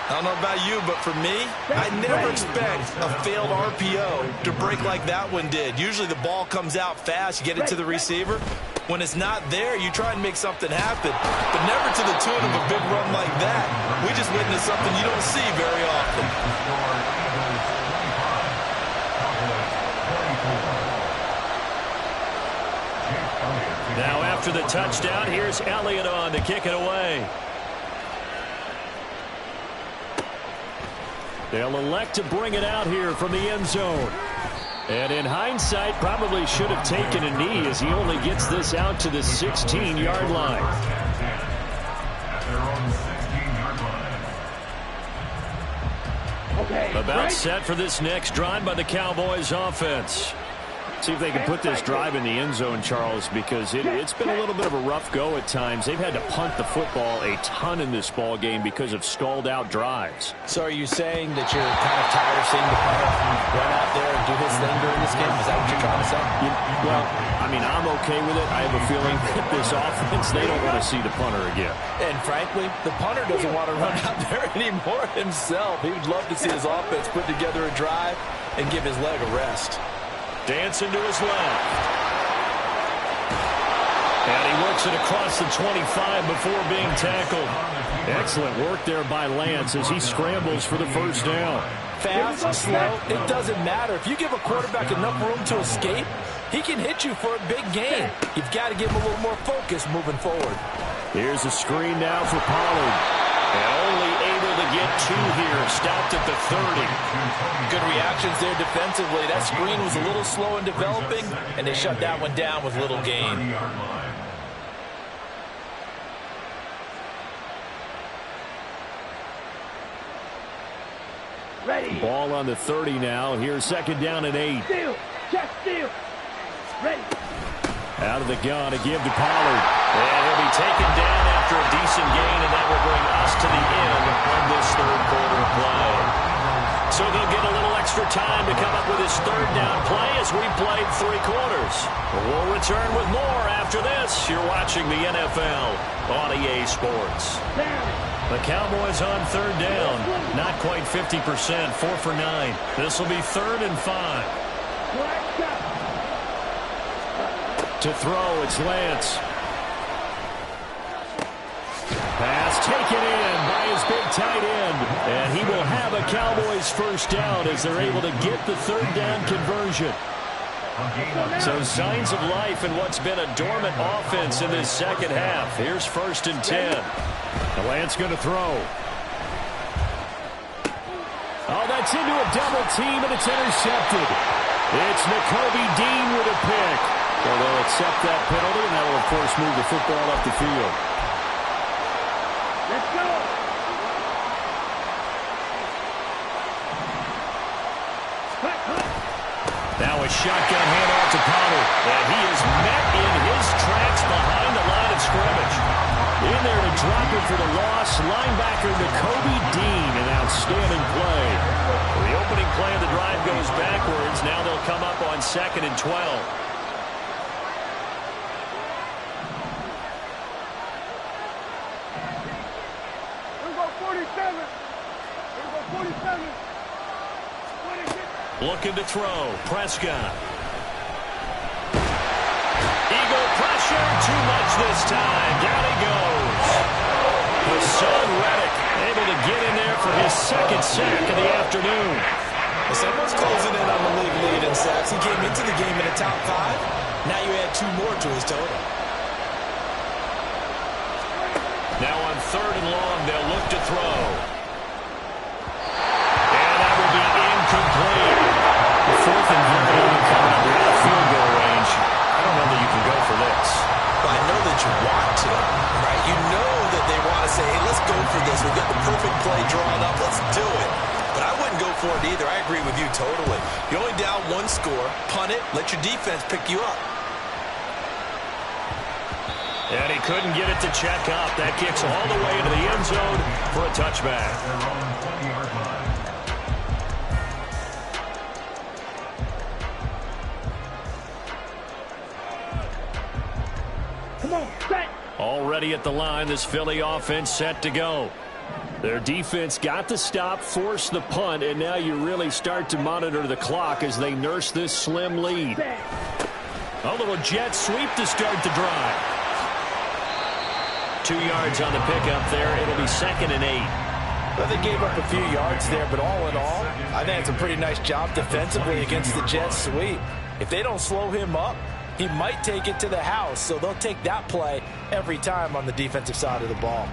I don't know about you, but for me, I never expect a failed RPO to break like that one did. Usually the ball comes out fast, you get it to the receiver. When it's not there, you try and make something happen, but never to the tune of a big run like that. We just witnessed something you don't see very often. Now after the touchdown, here's Elliott on to kick it away. They'll elect to bring it out here from the end zone. And in hindsight, probably should have taken a knee as he only gets this out to the 16-yard line. About set for this next drive by the Cowboys offense. See if they can put this drive in the end zone, Charles, because it's been a little bit of a rough go at times. They've had to punt the football a ton in this ball game because of stalled-out drives. So are you saying that you're kind of tired of seeing the punter run out there and do his thing during this game? Is that what you're trying to say? Well, I mean, I'm okay with it. I have a feeling that this offense, they don't want to see the punter again. And frankly, the punter doesn't want to run out there anymore himself. He would love to see his offense put together a drive and give his leg a rest. Dancing to his left. And he works it across the 25 before being tackled. Excellent work there by Lance as he scrambles for the 1st down. Fast, slow, it doesn't matter. If you give a quarterback enough room to escape, he can hit you for a big gain. You've got to give him a little more focus moving forward. Here's a screen now for Pollard. And only able to get 2 here. Stopped at the 30. Good reactions there defensively. That screen was a little slow in developing, and they shut that one down with little gain. Ready. Ball on the 30 now. Here's 2nd down and 8. Steal. Check steal. Ready. Out of the gun to give to Pollard. And he'll be taken down after a decent gain, and that will bring us to the end of this third quarter of play. So they'll get a little extra time to come up with his third down play as we played 3 quarters. We'll return with more after this. You're watching the NFL on EA Sports. The Cowboys on third down. Not quite 50%, 4 for 9. This will be 3rd and 5. To throw, it's Lance. Pass taken in by his big tight end. And he will have a Cowboys first down as they're able to get the third down conversion. So signs of life in what's been a dormant offense in this second half. Here's 1st and 10. Lance going to throw. Oh, that's into a double team, and it's intercepted. It's Nakobe Dean with a pick. Well, they'll accept that penalty, and that will, of course, move the football up the field. Let's go. Now a shotgun handoff to Pollard. And he is met in his tracks behind the line of scrimmage. In there to drop it for the loss, linebacker Nakobe Dean. An outstanding play. The opening play of the drive goes backwards. Now they'll come up on 2nd and 12. Looking to throw. Prescott. Eagle pressure. Too much this time. Down he goes. Hassan Reddick able to get in there for his 2nd sack of the afternoon. Someone's closing in on the league lead in sacks. He came into the game in the top 5. Now you add 2 more to his total. Now on 3rd and long, they'll look to throw. And that will be incomplete. 4th and very coming up out of field goal range. I don't know that you can go for this. Well, I know that you want to, right? You know that they want to say, hey, let's go for this. We've got the perfect play drawn up. Let's do it. But I wouldn't go for it either. I agree with you totally. You're only down 1 score. Punt it. Let your defense pick you up. And he couldn't get it to check up. That kicks all the way into the end zone for a touchback. Come on, set. Already at the line, this Philly offense set to go. Their defense got the stop, forced the punt, and now you really start to monitor the clock as they nurse this slim lead. A little jet sweep to start the drive. 2 yards on the pickup there. It'll be 2nd and 8. Well, they gave up a few yards there, but all in all, I think it's a pretty nice job defensively against the jet sweep. If they don't slow him up, he might take it to the house, so they'll take that play every time on the defensive side of the ball.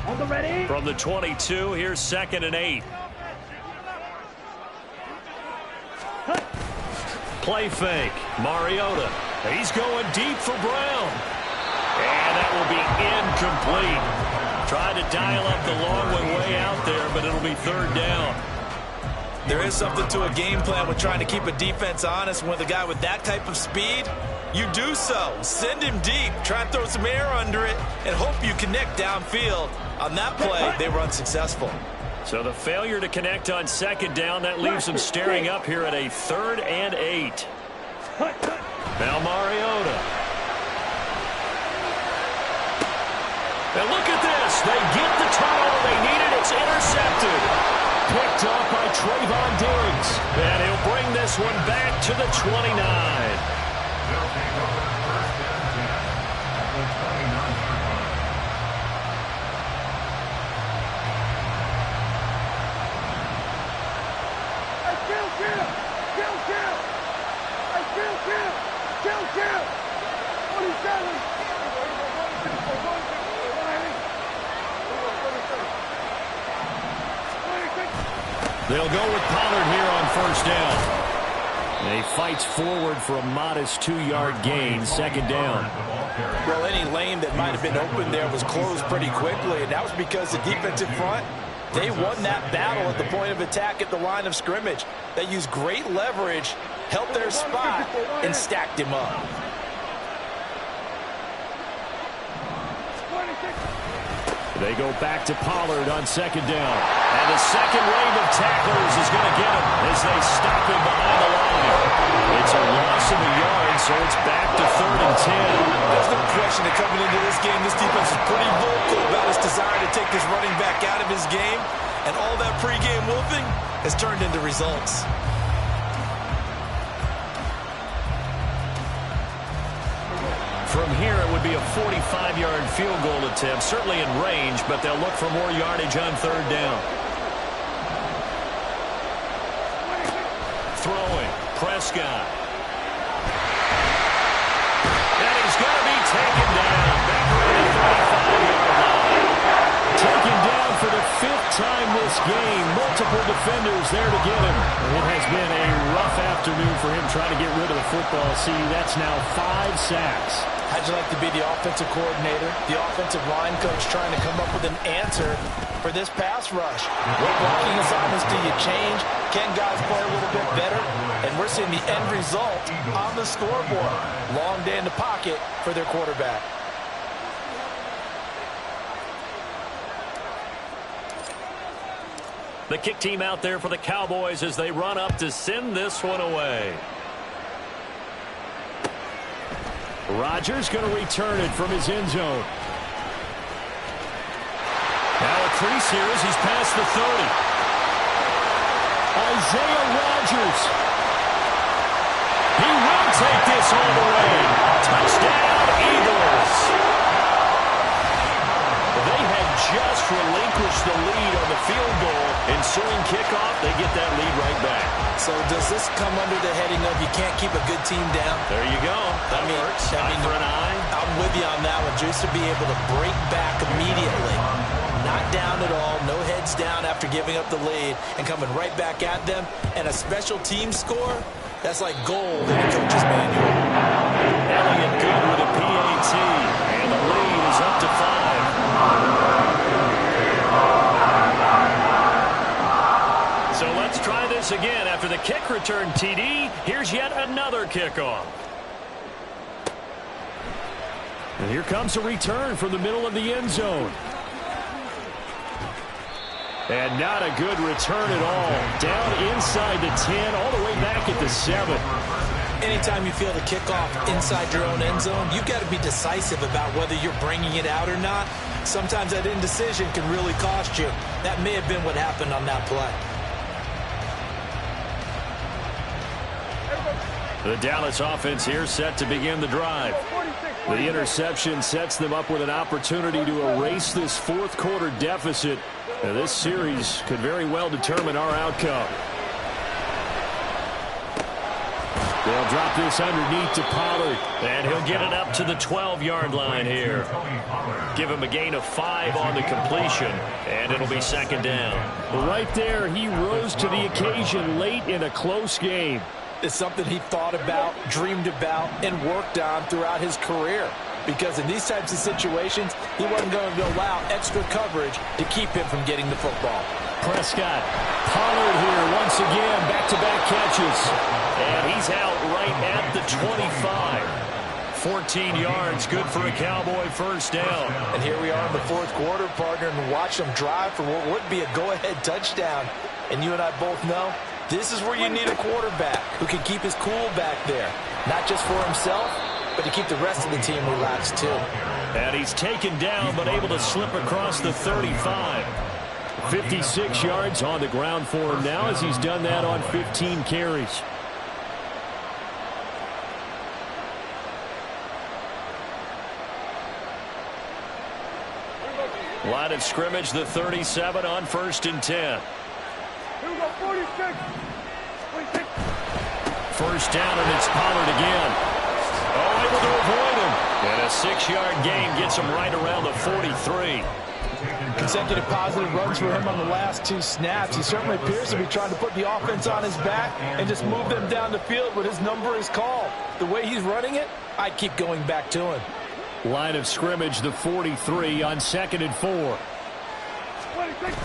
On the ready. From the 22, here's 2nd and 8. Play fake. Mariota. He's going deep for Brown. And that will be incomplete. Tried to dial up the long one way out there, but it'll be 3rd down. There is something to a game plan with trying to keep a defense honest. With a guy with that type of speed, you do so. Send him deep. Try and throw some air under it and hope you connect downfield. On that play, they were unsuccessful. So the failure to connect on 2nd down, that leaves them staring up here at a 3rd and 8. Now Mariota. And look at this. They get the turnover they needed. It's intercepted. Picked up by Trayvon Diggs. And he'll bring this one back to the 29. They'll go with Pollard here on 1st down. And he fights forward for a modest 2-yard gain, 2nd down. Well, any lane that might have been open there was closed pretty quickly, and that was because the defensive front They won that battle at the point of attack at the line of scrimmage. They used great leverage, held their spot, and stacked him up. They go back to Pollard on second down. And the second wave of tacklers is going to get him as they stop him behind the line. It's a loss of a yard, so it's back to 3rd and 10. There's no question that coming into this game, this defense is pretty vocal about its desire to take this running back out of his game. And all that pregame wolfing has turned into results. From here, it would be a 45-yard field goal attempt, certainly in range, but they'll look for more yardage on 3rd down. Throwing, Prescott. And he's going to be taken down back around the 35-yard line. Taken down for the 5th time this game. Multiple defenders there to get him. It has been a rough afternoon for him trying to get rid of the football. See, that's now 5 sacks. How'd you like to be the offensive coordinator, the offensive line coach trying to come up with an answer for this pass rush? What blocking assignments do you change? Can guys play a little bit better? And we're seeing the end result on the scoreboard. Long day in the pocket for their quarterback. The kick team out there for the Cowboys as they run up to send this one away. Rodgers going to return it from his end zone. Now a crease here as he's past the 30. Isaiah Rodgers. He will take this all the way. Touchdown, Eagles. They had just relinquished the lead on the field goal. Ensuing kickoff, they get that lead right back. So does this come under the heading of you can't keep a good team down? There you go. That works. Eye for an eye. I'm with you on that one. Just to be able to break back immediately. Not down at all. No heads down after giving up the lead and coming right back at them. And a special team score, that's like gold in a coach's manual. Elliott good with a PAT. And the lead is up to 5. So let's try this again. After the kick return TD, here's yet another kickoff. And here comes a return from the middle of the end zone. And not a good return at all. Down inside the 10, all the way back at the 7. Anytime you feel the kickoff inside your own end zone, you've got to be decisive about whether you're bringing it out or not. Sometimes that indecision can really cost you. That may have been what happened on that play. The Dallas offense here set to begin the drive. The interception sets them up with an opportunity to erase this 4th quarter deficit. Now, this series could very well determine our outcome. They'll drop this underneath to Pollard, and he'll get it up to the 12-yard line here. Give him a gain of 5 on the completion, and it'll be 2nd down. Right there, he rose to the occasion late in a close game. It's something he thought about, dreamed about, and worked on throughout his career. Because in these types of situations, he wasn't going to allow extra coverage to keep him from getting the football. Prescott, Pollard here once again, back-to-back catches. And he's out right at the 25. 14 yards, good for a Cowboy first down. And here we are in the 4th quarter, partner, and watch them drive for what would be a go-ahead touchdown. And you and I both know this is where you need a quarterback who can keep his cool back there. Not just for himself, but to keep the rest of the team relaxed too. And he's taken down, but able to slip across the 35. 56 yards on the ground for him now as he's done that on 15 carries. Line of scrimmage, the 37 on 1st and 10. Here we go, 46. 46. First down, and it's Pollard again. Oh, able to avoid him. And a 6-yard gain gets him right around the 43. Consecutive positive runs for him on the last 2 snaps. He certainly appears to be trying to put the offense on his back and just move them down the field when his number is called. The way he's running it, I keep going back to him. Line of scrimmage, the 43 on 2nd and 4. 26.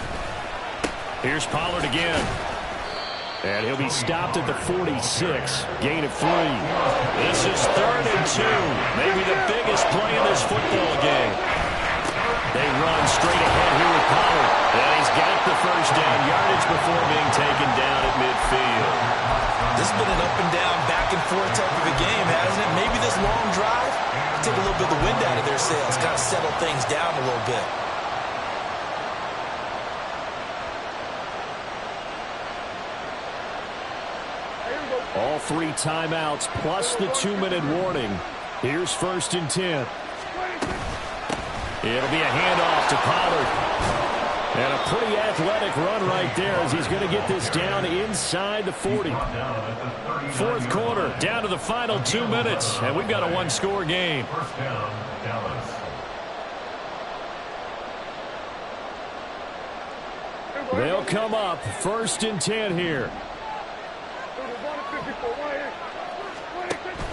Here's Pollard again. And he'll be stopped at the 46. Gain of 3. This is 3rd and 2. Maybe the biggest play in this football game. They run straight ahead here with Pollard. And he's got the first down yardage before being taken down at midfield. This has been an up and down, back and forth type of a game, hasn't it? Maybe this long drive take a little bit of the wind out of their sails, kind of settle things down a little bit. All 3 timeouts plus the 2-minute warning. Here's 1st and 10. It'll be a handoff to Pollard. And a pretty athletic run right there as he's going to get this down inside the 40. 4th quarter, down to the final 2 minutes, and we've got a 1-score game. First down, Dallas. They'll come up 1st and 10 here.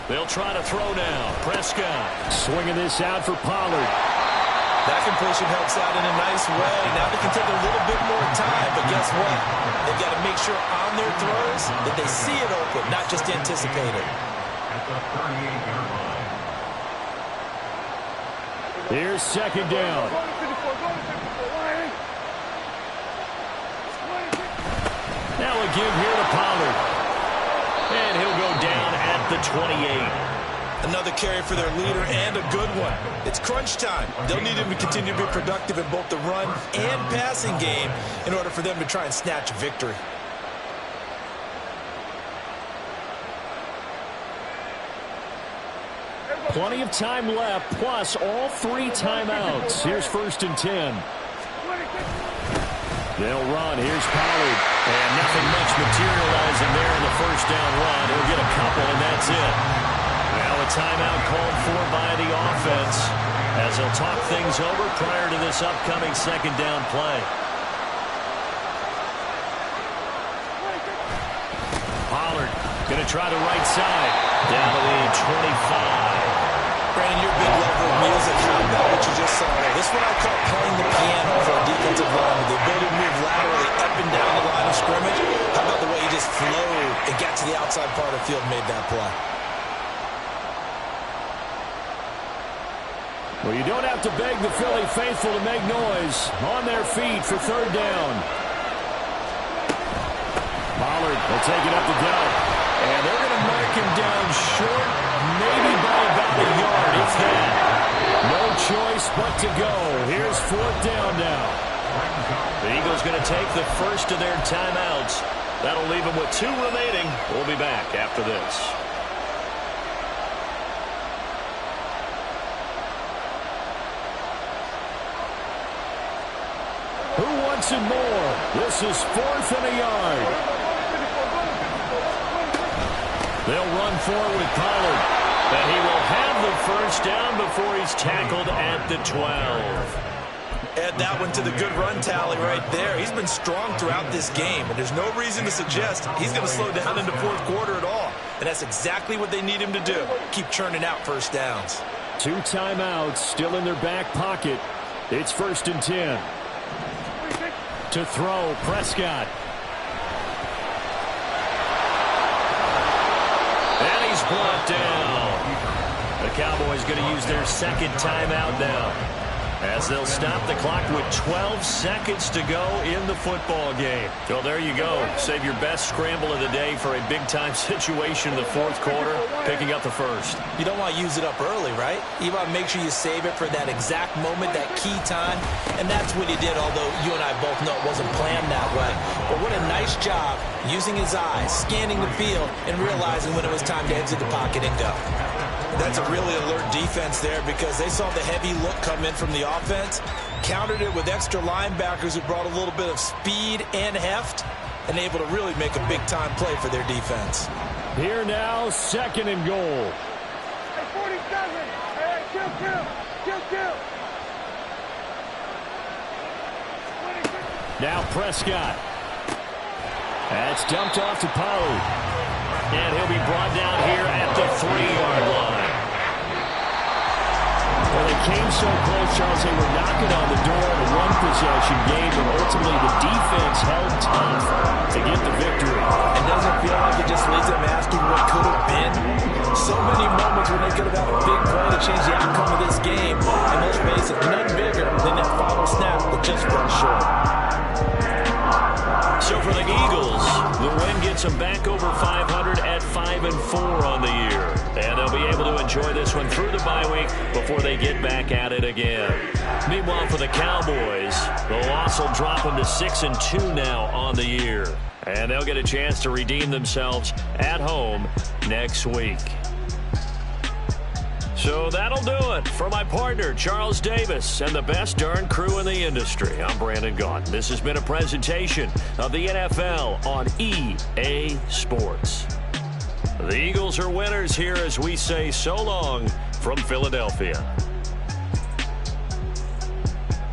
They'll try to throw now. Prescott swinging this out for Pollard. That completion helps out in a nice way. Now they can take a little bit more time, but guess what? They've got to make sure on their throws that they see it open, not just anticipate it. At the 38-yard line. Here's 2nd down. Now a give here to Pollard. And he'll go down at the 28. Another carry for their leader and a good one. It's crunch time. They'll need him to continue to be productive in both the run and passing game in order for them to try and snatch a victory. Plenty of time left, plus all 3 timeouts. Here's 1st and 10. They'll run. Here's Pollard. And nothing much materializing there in the first down run. He'll get a couple, and that's it. Now a timeout called for by the offense as they'll talk things over prior to this upcoming 2nd down play. Pollard going to try the right side. Down to the 25. Brandon, you're a big lover of music. How about what you just saw there? This is what I call playing the piano for a defensive line, with the ability to move laterally up and down the line of scrimmage. How about the way he just flowed and got to the outside part of the field and made that play? Well, you don't have to beg the Philly faithful to make noise. On their feet for 3rd down. Pollard will take it up the gut. And they're going to mark him down short, maybe by about a yard, if that. No choice but to go. Here's 4th down now. The Eagles going to take the first of their timeouts. That'll leave them with 2 remaining. We'll be back after this. Who wants it more? This is 4th and a yard. They'll run forward with Pollard. And he will have the first down before he's tackled at the 12. Add that one to the good run tally right there. He's been strong throughout this game, and there's no reason to suggest he's going to slow down into 4th quarter at all. And that's exactly what they need him to do. Keep churning out first downs. 2 timeouts still in their back pocket. It's 1st and 10. To throw, Prescott. And he's brought down. The Cowboys going to use their 2nd timeout now, as they'll stop the clock with 12 seconds to go in the football game. Well, there you go. Save your best scramble of the day for a big-time situation in the 4th quarter, picking up the first. You don't want to use it up early, right? You want to make sure you save it for that exact moment, that key time, and that's what he did, although you and I both know it wasn't planned that way. But what a nice job using his eyes, scanning the field, and realizing when it was time to exit the pocket and go. That's a really alert defense there, because they saw the heavy look come in from the offense, countered it with extra linebackers who brought a little bit of speed and heft, and able to really make a big-time play for their defense. Here now, 2nd and goal. Hey, 47. Hey, kill. Now Prescott. That's dumped off to Pollard. And he'll be brought down here at the 3-yard line. Well, they came so close, Charles. They were knocking on the door in a one-possession game, but ultimately the defense held tough to get the victory. And doesn't it feel like it just leaves them asking what could have been? So many moments when they could have had a big play to change the outcome of this game. And let's face it, none bigger than that final snap that just fell short. So for the Eagles, the win gets them back over 500 at 5-4 on the year. And they'll be able to enjoy this one through the bye week before they get back at it again. Meanwhile, for the Cowboys, the loss will drop them to 6-2 now on the year. And they'll get a chance to redeem themselves at home next week. So that'll do it for my partner, Charles Davis, and the best darn crew in the industry. I'm Brandon Gaughan. This has been a presentation of the NFL on EA Sports. The Eagles are winners here as we say so long from Philadelphia.